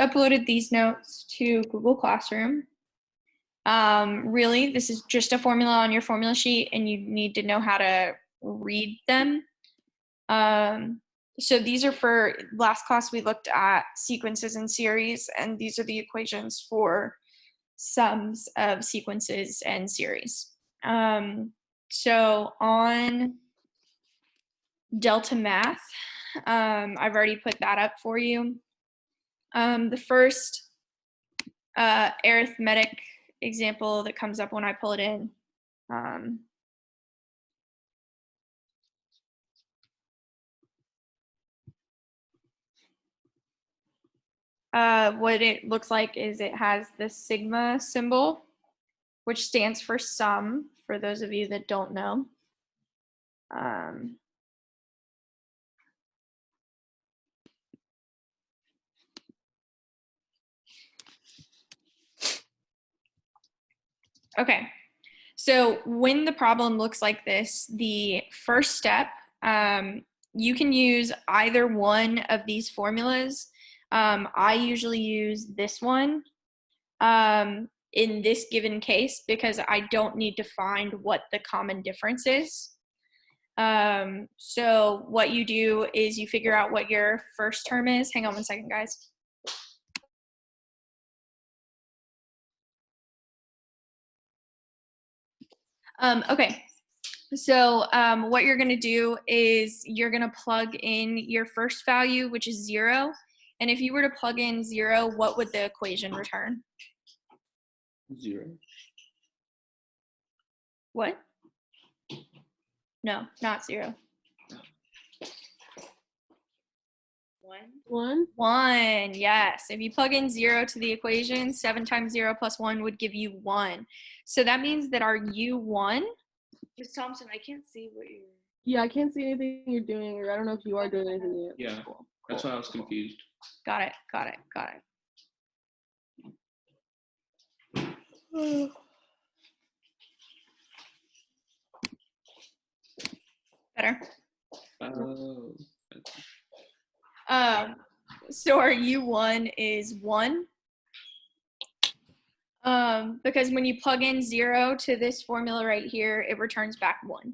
uploaded these notes to Google Classroom. Really, this is just a formula on your formula sheet, and you need to know how to read them. So these are for last class we looked at sequences and series, and these are the equations for sums of sequences and series. So on Delta Math, I've already put that up for you. The first arithmetic example that comes up when I pull it in. What it looks like is it has the sigma symbol, which stands for sum, for those of you that don't know. Okay, so when the problem looks like this, the first step, you can use either one of these formulas. I usually use this one in this given case because I don't need to find what the common difference is. So what you do is you figure out what your first term is. Hang on one second, guys. Okay, so what you're going to do is you're going to plug in your first value, which is 0. And if you were to plug in 0, what would the equation return? 0. What? No, not 0. 1. 1, yes. If you plug in 0 to the equation, 7 times 0 plus 1 would give you 1. So that means that our U1. Ms. Thompson, I can't see what you're. Yeah, I can't see anything you're doing, or I don't know if you are doing anything yet. Yeah, Cool. that's why I was confused. Got it. Better. Oh. So our U1 is 1. Because when you plug in 0 to this formula right here, it returns back 1.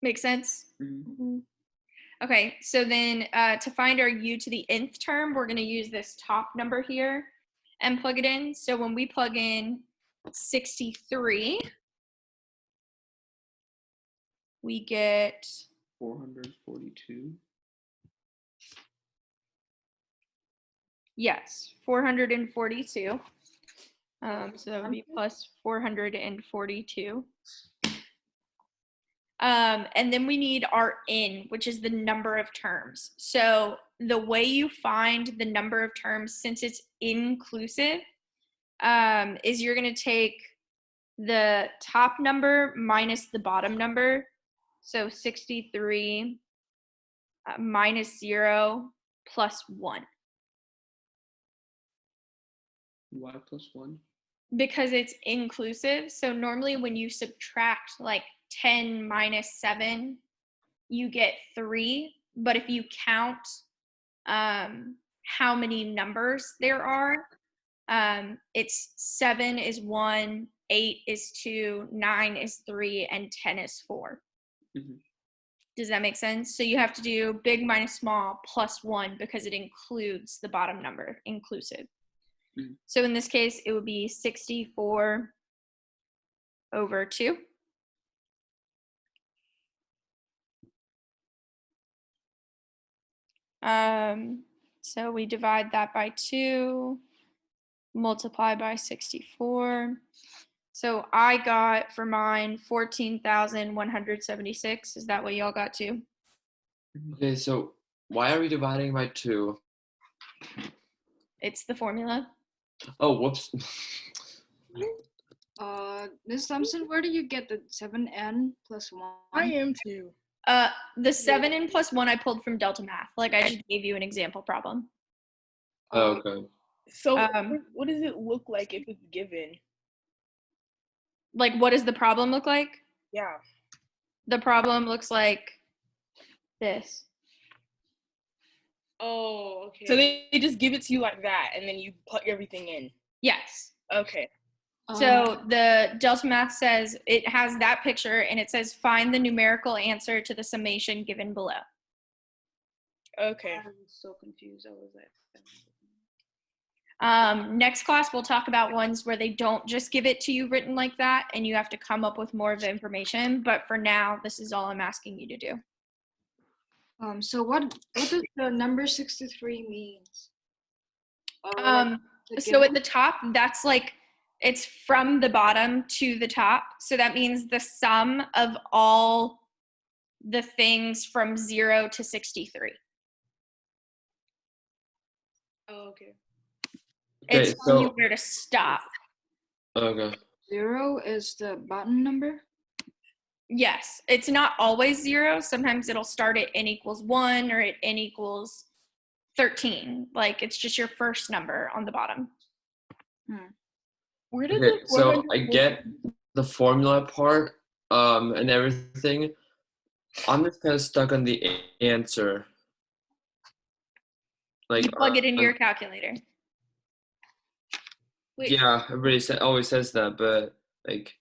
Make sense? Mm-hmm. Okay, so then to find our U to the nth term, we're going to use this top number here and plug it in. So when we plug in 63, we get 442. Yes, 442. So that would be plus 442. And then we need our n, which is the number of terms. So the way you find the number of terms, since it's inclusive, is you're going to take the top number minus the bottom number. So 63 minus 0 plus 1. Why plus 1? Because it's inclusive. So normally when you subtract like 10 minus 7, you get 3. But if you count how many numbers there are, it's 7 is 1, 8 is 2, 9 is 3, and 10 is 4. Mm-hmm. Does that make sense? So you have to do big minus small plus 1 because it includes the bottom number, inclusive. Mm-hmm. So in this case, it would be 64 over 2. So we divide that by 2, multiply by 64. So I got for mine 14,176. Is that what y'all got too? Okay, so why are we dividing by 2? It's the formula. Oh, whoops. Ms. Thompson, where do you get the 7n plus 1? I am too. The 7n plus 1 I pulled from Delta Math. Like I just gave you an example problem. Oh, okay. So what does it look like if it's given? Like what does the problem look like? Yeah. The problem looks like this. Oh, okay. So they just give it to you like that, and then you plug everything in. Yes. Okay. So the Delta Math says it has that picture and it says find the numerical answer to the summation given below. Okay. I was so confused. I was like, Next class, we'll talk about ones where they don't just give it to you written like that and you have to come up with more of the information. But for now, this is all I'm asking you to do. so what does the number 63 means? So at the top, that's like, it's from the bottom to the top. So that means the sum of all the things from 0 to 63. Oh, okay. It's Okay, telling you so where to stop. okay. 0 is the bottom number. Yes, it's not always 0. Sometimes it'll start at n equals 1 or at n equals 13. Like it's just your first number on the bottom. Where did Okay, the so 400 I get the formula part and everything. I'm just kind of stuck on the answer. Like You plug it into your calculator. Wait, yeah, everybody always says that, but like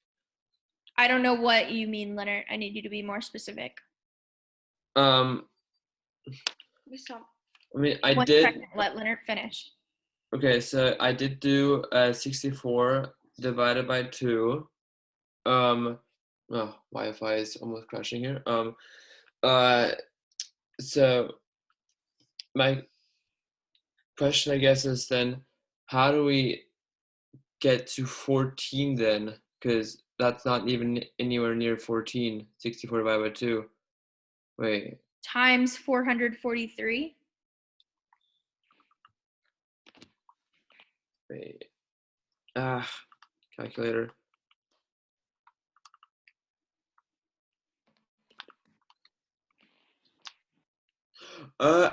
I don't know what you mean, Leonard. I need you to be more specific. I mean I One did. second, let Leonard finish. Okay, so I did do 64 divided by 2. Oh, Wi-Fi is almost crashing here. So my question, I guess, is then how do we get to 14 then? Because that's not even anywhere near 14. 64 divided by 2. Wait, Times 443. wait. Calculator. Oh.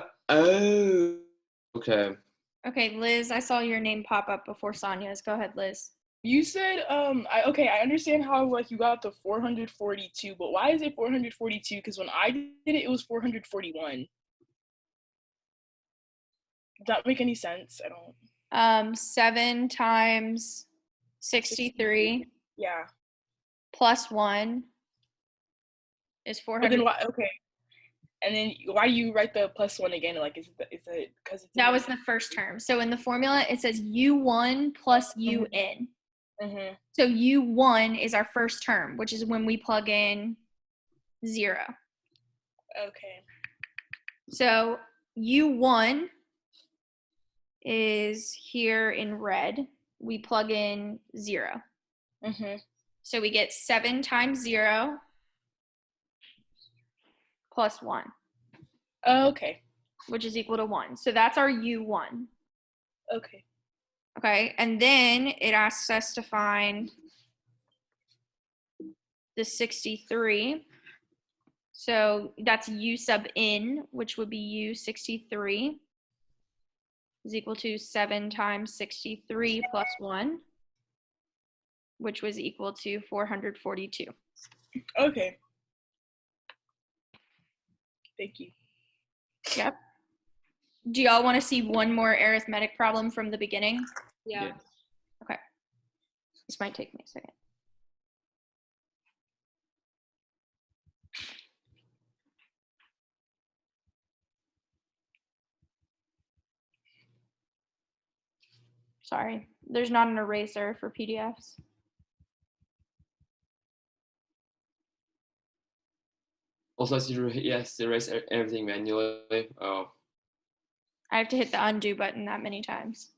Okay. Okay, Liz, I saw your name pop up before Sonia's. Go ahead, Liz. You said I understand how like you got to 442, but why is it 442? Because when I did it, it was 441. Does that make any sense? I don't. 7 times 63 Yeah. plus 1 is But 400. then why? Okay. And then why do you write the plus one again? Like, is it because it's That was the first term. So in the formula, it says U1 plus UN. Mm-hmm. So U1 is our first term, which is when we plug in 0. Okay. So U1 is here in red. We plug in 0. Mm-hmm. So we get 7 times 0 plus 1, Okay. which is equal to 1. So that's our U1. Okay. Okay, and then it asks us to find the 63. So that's U sub n, which would be U63 is equal to 7 times 63 plus 1, which was equal to 442. Okay. Thank you. Yep. Do y'all want to see one more arithmetic problem from the beginning? Yeah. Okay. This might take me a second. Sorry, there's not an eraser for PDFs. Also, yes, erase everything manually. Oh. I have to hit the undo button that many times.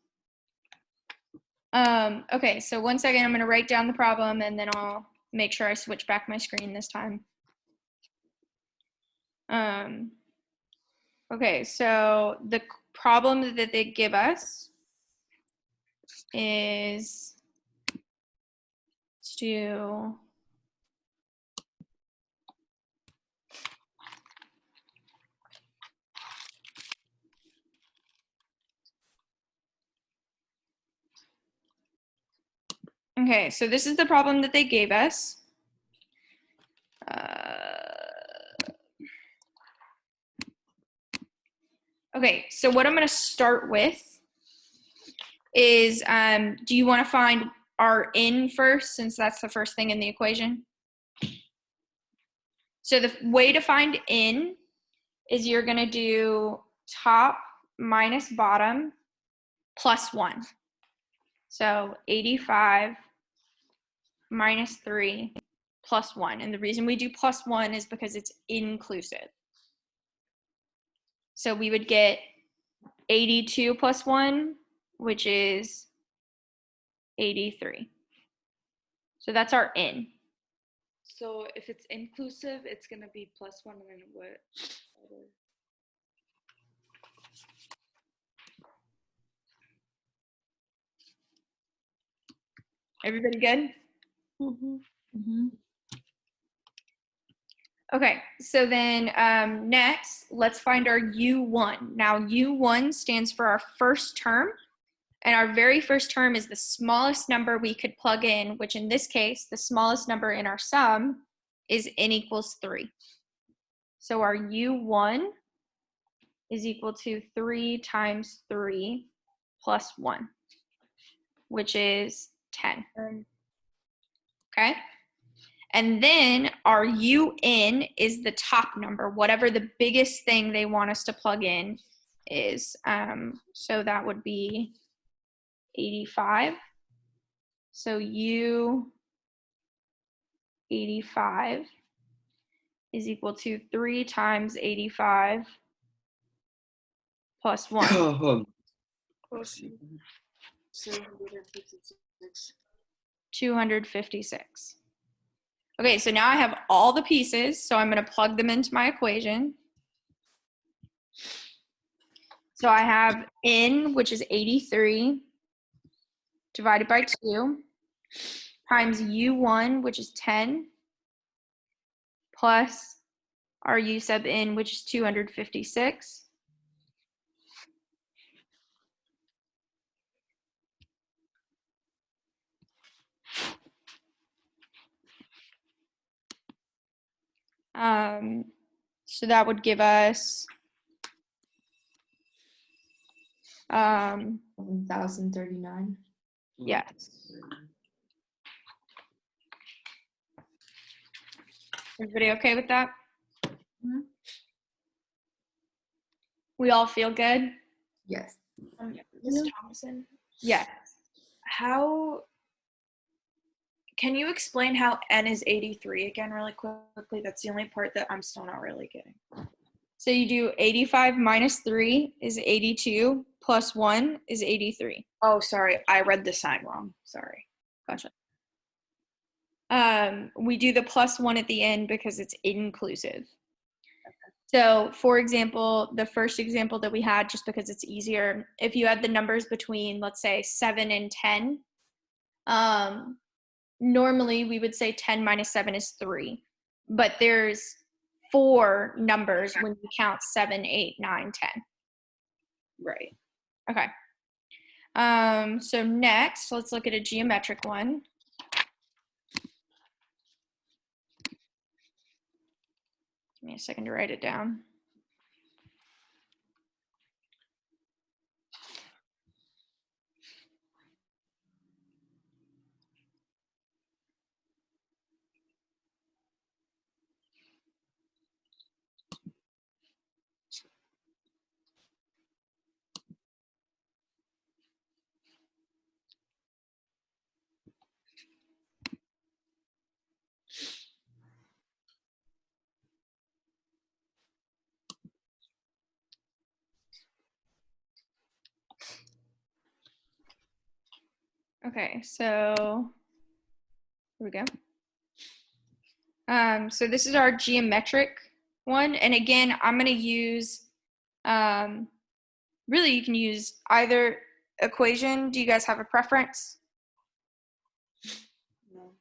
Okay, so 1 second, I'm gonna write down the problem and then I'll make sure I switch back my screen this time. Okay, so the problem that they give us is to okay, so this is the problem that they gave us. Okay, so what I'm going to start with is, do you want to find our n first, since that's the first thing in the equation? So the way to find n is you're going to do top minus bottom plus 1. So 85 minus 3 plus 1. And the reason we do plus 1 is because it's inclusive. So we would get 82 plus 1, which is 83. So that's our n. So if it's inclusive, it's gonna be plus 1 and then what? Everybody good? Okay, so then next, let's find our U1. Now, U1 stands for our first term, and our very first term is the smallest number we could plug in, which in this case, the smallest number in our sum is n equals 3. So our U1 is equal to 3 times 3 plus 1, which is 10. Okay? And then our UN is the top number, whatever the biggest thing they want us to plug in is. So that would be 85. So U85 is equal to 3 times 85 plus 1, 256. Okay, so now I have all the pieces, so I'm going to plug them into my equation. So I have n, which is 83, divided by 2, times u1, which is 10, plus our u sub n, which is 256. So that would give us 1,039. yes. Everybody okay with that? Mhm. We all feel good? Yes. Ms. Thompson, Yes. can you explain how n is 83 again really quickly? That's the only part that I'm still not really getting. So you do 85 minus 3 is 82, plus 1 is 83. Oh, sorry, I read the sign wrong. Sorry. Gotcha. We do the plus 1 at the end because it's inclusive. So, for example, the first example that we had, just because it's easier, if you had the numbers between, let's say, 7 and 10, normally we would say 10 minus 7 is 3. But there's 4 numbers when you count 7, 8, 9, 10. Right. Okay. So next, let's look at a geometric one. Give me a second to write it down. Okay, so here we go. So this is our geometric one. And again, I'm going to use, really you can use either equation. Do you guys have a preference? No.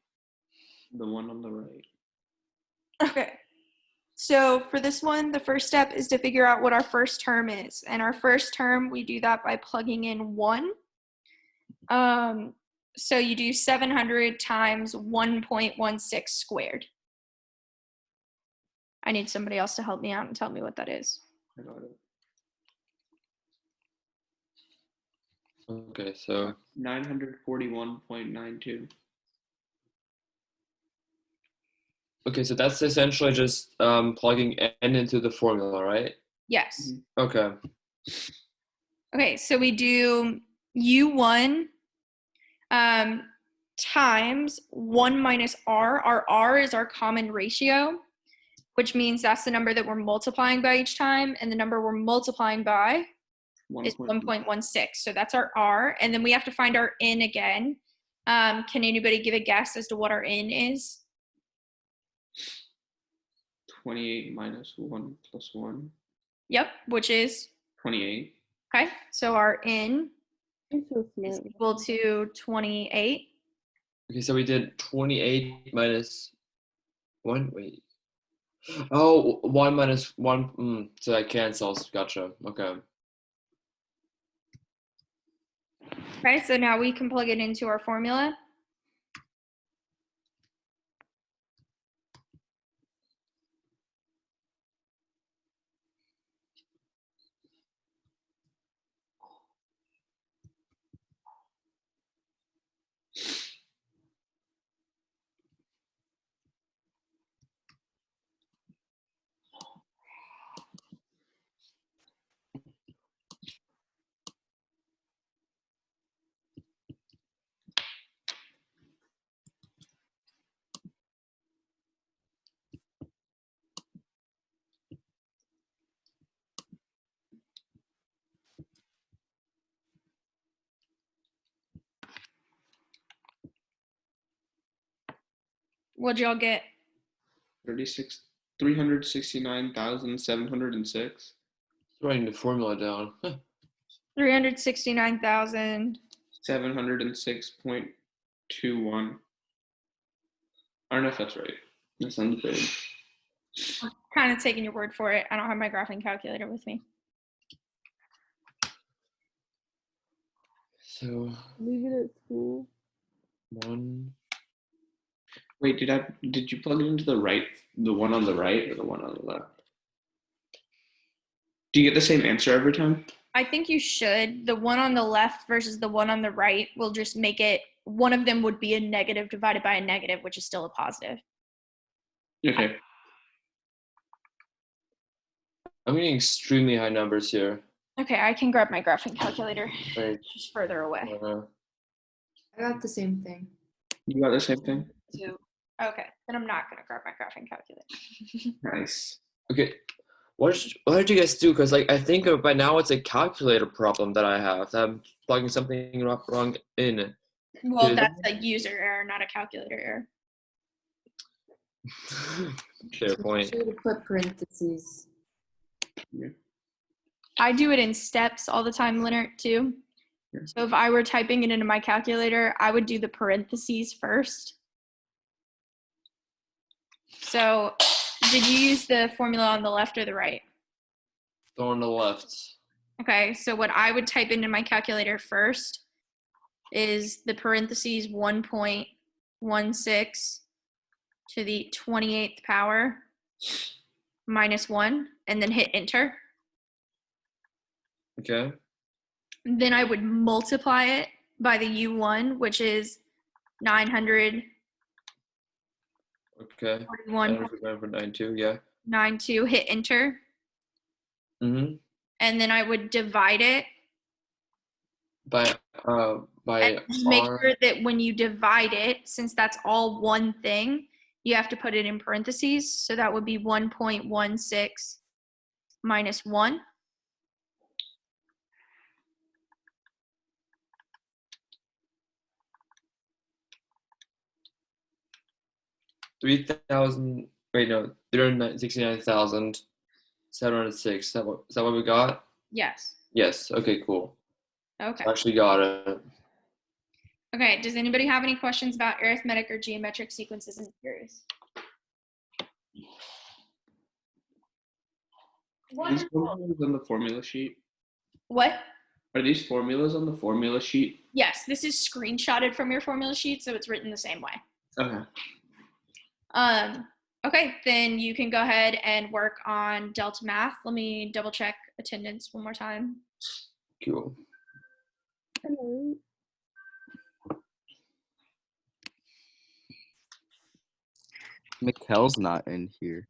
The one on the right. Okay. So for this one, the first step is to figure out what our first term is. And our first term, we do that by plugging in 1. So you do 700 times 1.16 squared. I need somebody else to help me out and tell me what that is. I got it. Okay, so 941.92. okay, so that's essentially just plugging n into the formula, right? Yes. Okay. Okay, so we do U1 times 1 minus R. Our R is our common ratio, which means that's the number that we're multiplying by each time, and the number we're multiplying by is 1.16. So that's our R, and then we have to find our N again. Can anybody give a guess as to what our N is? 28 minus 1 plus 1. Yep, which is 28. okay. So our N I'm so is smart. equal to 28. Okay, so we did 28 minus 1. Wait. Oh, 1 minus 1. So that cancels. Gotcha. Okay. Okay, so now we can plug it into our formula. What'd y'all get? 369,706. Writing the formula down. 369,000. 706.21. I don't know if that's right. That sounds big. Kind of taking your word for it. I don't have my graphing calculator with me. So Leave it at school. 1. Wait, did you plug it into the one on the right or the one on the left? Do you get the same answer every time? I think you should. The one on the left versus the one on the right will just make it, one of them would be a negative divided by a negative, which is still a positive. Okay. I'm getting extremely high numbers here. Okay, I can grab my graphing calculator. Like, Just further away. I got the same thing. You got the same thing? Two. Okay, then I'm not going to grab my graphing calculator. Nice. okay. What did you guys do? Because like I think by now it's a calculator problem that I have. That I'm plugging something wrong in. Well, Dude. that's a user error, not a calculator error. Fair point. Should have put parentheses. I do it in steps all the time, Leonard, too. Yeah. So if I were typing it into my calculator, I would do the parentheses first. So did you use the formula on the left or the right? Go on the left. Okay, so what I would type into my calculator first is the parentheses 1.16 to the 28th power minus 1, and then hit enter. Okay. Then I would multiply it by the U1, which is 941.92, Okay. For 92. Yeah. hit enter. Mm-hmm. And then I would divide it. By And just make R. sure that when you divide it, since that's all one thing, you have to put it in parentheses. So that would be 1.16 minus 1. $3,000. Wait, no, 369,706. Is that what we got? Yes. Yes. Okay. Cool. Okay. Actually got it. Okay. Does anybody have any questions about arithmetic or geometric sequences and series? Are these formulas on the formula sheet? What? Are these formulas on the formula sheet? Yes, this is screenshotted from your formula sheet, so it's written the same way. Okay. Okay, then you can go ahead and work on Delta Math. Let me double check attendance one more time. Cool. Mikkel's not in here.